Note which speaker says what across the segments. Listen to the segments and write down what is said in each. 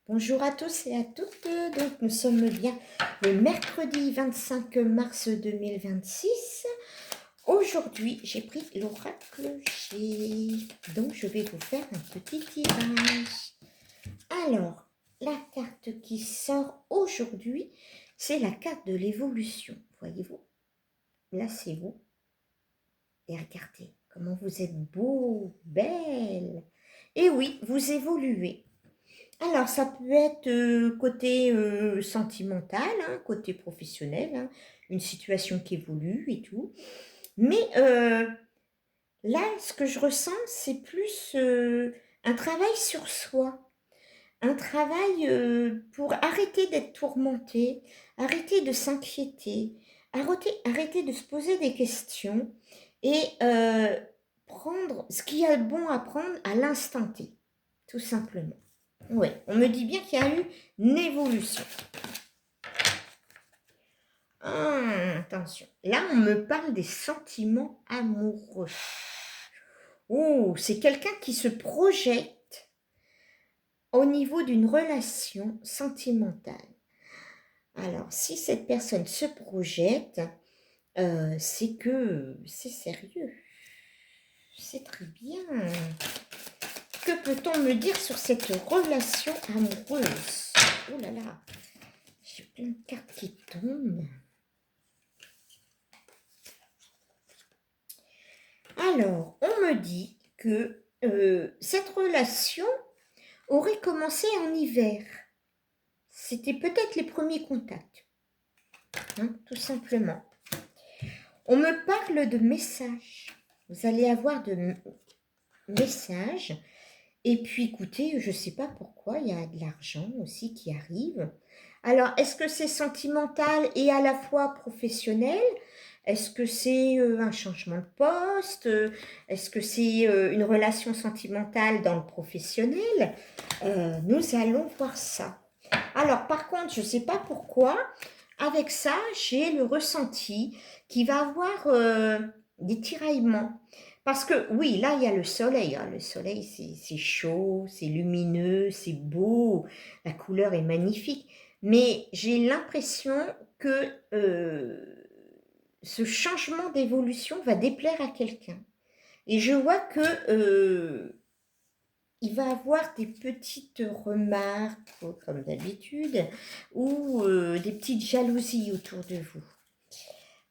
Speaker 1: Bonjour à tous et à toutes. Donc, nous sommes bien le mercredi 25 mars 2026. Aujourd'hui, j'ai pris l'oracle G. Donc, je vais vous faire un petit tirage. Alors, la carte qui sort aujourd'hui, c'est la carte de l'évolution. Voyez-vous? Là, c'est vous. Et regardez comment vous êtes beau, belle. Et oui, vous évoluez. Alors, ça peut être côté sentimental, hein, côté professionnel, hein, une situation qui évolue et tout. Mais là, ce que je ressens, c'est plus un travail sur soi, un travail pour arrêter d'être tourmenté, arrêter de s'inquiéter, arrêter de se poser des questions et prendre ce qu'il y a de bon à prendre à l'instant T, tout simplement. Oui, on me dit bien qu'il y a eu une évolution. Attention, là on me parle des sentiments amoureux. Oh, c'est quelqu'un qui se projette au niveau d'une relation sentimentale. Alors, si cette personne se projette, c'est que c'est sérieux. C'est très bien. Que peut-on me dire sur cette relation amoureuse? Oh là là, j'ai plein de cartes qui tombent. Alors, on me dit que cette relation aurait commencé en hiver. C'était peut-être les premiers contacts, hein, tout simplement. On me parle de messages. Vous allez avoir de messages. Et puis, écoutez, je ne sais pas pourquoi, il y a de l'argent aussi qui arrive. Alors, est-ce que c'est sentimental et à la fois professionnel? Est-ce que c'est un changement de poste? Est-ce que c'est une relation sentimentale dans le professionnel? Nous allons voir ça. Alors, par contre, je ne sais pas pourquoi, avec ça, j'ai le ressenti qu'il va avoir des tiraillements. Parce que oui, là, il y a le soleil. Hein. Le soleil, c'est chaud, c'est lumineux, c'est beau, la couleur est magnifique. Mais j'ai l'impression que ce changement d'évolution va déplaire à quelqu'un. Et je vois que il va avoir des petites remarques, comme d'habitude, ou des petites jalousies autour de vous.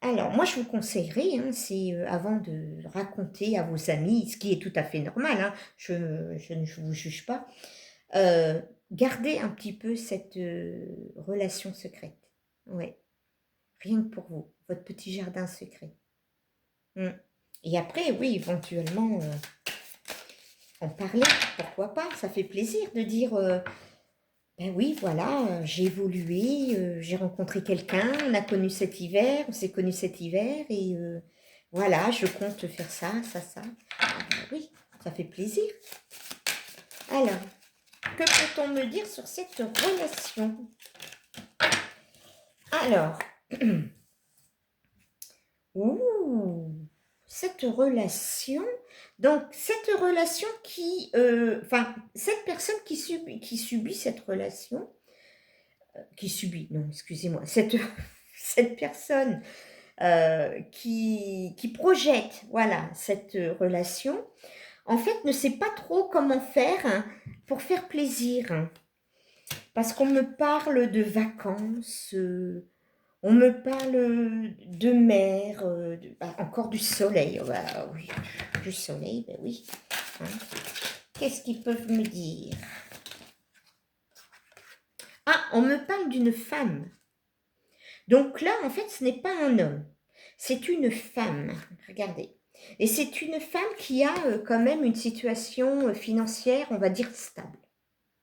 Speaker 1: Alors, moi, je vous conseillerais, hein, c'est avant de raconter à vos amis, ce qui est tout à fait normal, hein, je ne vous juge pas, gardez un petit peu cette relation secrète. Ouais, rien que pour vous, votre petit jardin secret. Et après, oui, éventuellement, en parler, pourquoi pas, ça fait plaisir de dire, ben oui, voilà, j'ai évolué, j'ai rencontré quelqu'un, on a connu cet hiver, on s'est connu cet hiver, et voilà, je compte faire ça, ça, ça. Ah ben oui, ça fait plaisir. Alors, que peut-on me dire sur cette relation? Alors, ouh, cette relation, donc cette relation qui, enfin, cette personne qui subit cette relation, non, excusez-moi, cette personne qui projette, voilà, cette relation, en fait, ne sait pas trop comment faire hein, pour faire plaisir. Hein. Parce qu'on me parle de vacances, on me parle de mer, encore du soleil. Bah, oui, du soleil, ben oui. Hein. Qu'est-ce qu'ils peuvent me dire? Ah, on me parle d'une femme. Donc là, en fait, ce n'est pas un homme, c'est une femme. Regardez. Et c'est une femme qui a quand même une situation financière, on va dire, stable.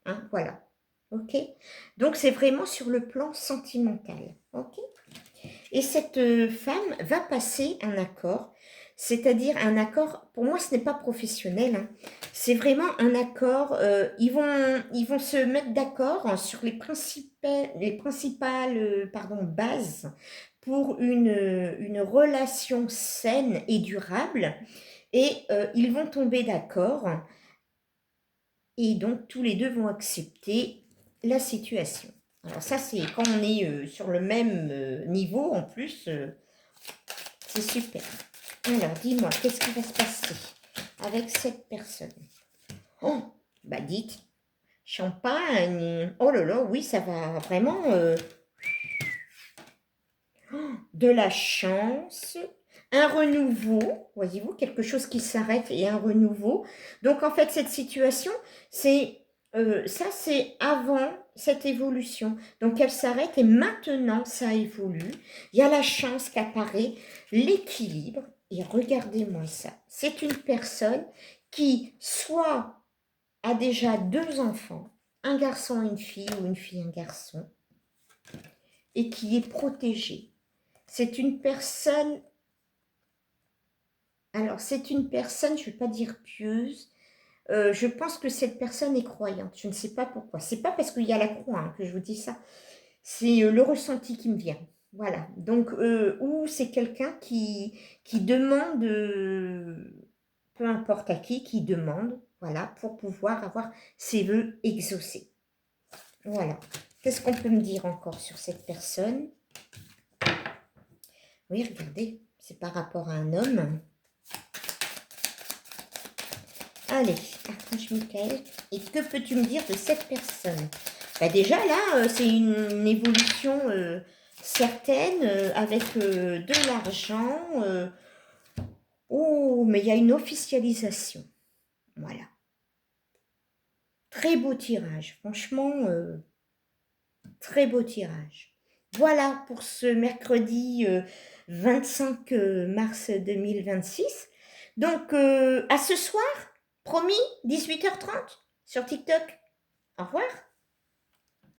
Speaker 1: Hein, voilà. OK. Donc, c'est vraiment sur le plan sentimental. OK. Et cette femme va passer un accord, c'est-à-dire un accord, pour moi ce n'est pas professionnel, hein. C'est vraiment un accord, ils vont se mettre d'accord hein, sur les principales pardon, bases pour une relation saine et durable, et ils vont tomber d'accord, et donc tous les deux vont accepter la situation. Alors ça, c'est quand on est sur le même niveau, en plus, c'est super. Alors, dis-moi, qu'est-ce qui va se passer avec cette personne? Oh, bah dites, champagne. Oh là là, oui, ça va vraiment... de la chance, un renouveau, voyez-vous, quelque chose qui s'arrête et un renouveau. Donc en fait, cette situation, c'est ça, c'est avant cette évolution. Donc elle s'arrête et maintenant ça évolue. Il y a la chance qui apparaît, l'équilibre. Et regardez-moi ça. C'est une personne qui soit a déjà 2 enfants, un garçon et une fille ou une fille et un garçon, et qui est protégée. C'est une personne, alors c'est une personne, je ne vais pas dire pieuse, je pense que cette personne est croyante, je ne sais pas pourquoi. C'est pas parce qu'il y a la croix que je vous dis ça, c'est le ressenti qui me vient. Voilà, donc, ou c'est quelqu'un qui demande, peu importe à qui demande, voilà, pour pouvoir avoir ses vœux exaucés. Voilà. Qu'est-ce qu'on peut me dire encore sur cette personne? Oui, regardez, c'est par rapport à un homme. Allez, archange Michael, et que peux-tu me dire de cette personne? Bah déjà là, c'est une évolution certaine, avec de l'argent. Oh, mais il y a une officialisation. Voilà. Très beau tirage, franchement, très beau tirage. Voilà pour ce mercredi 25 mars 2026. Donc, à ce soir, promis, 18h30 sur TikTok. Au revoir.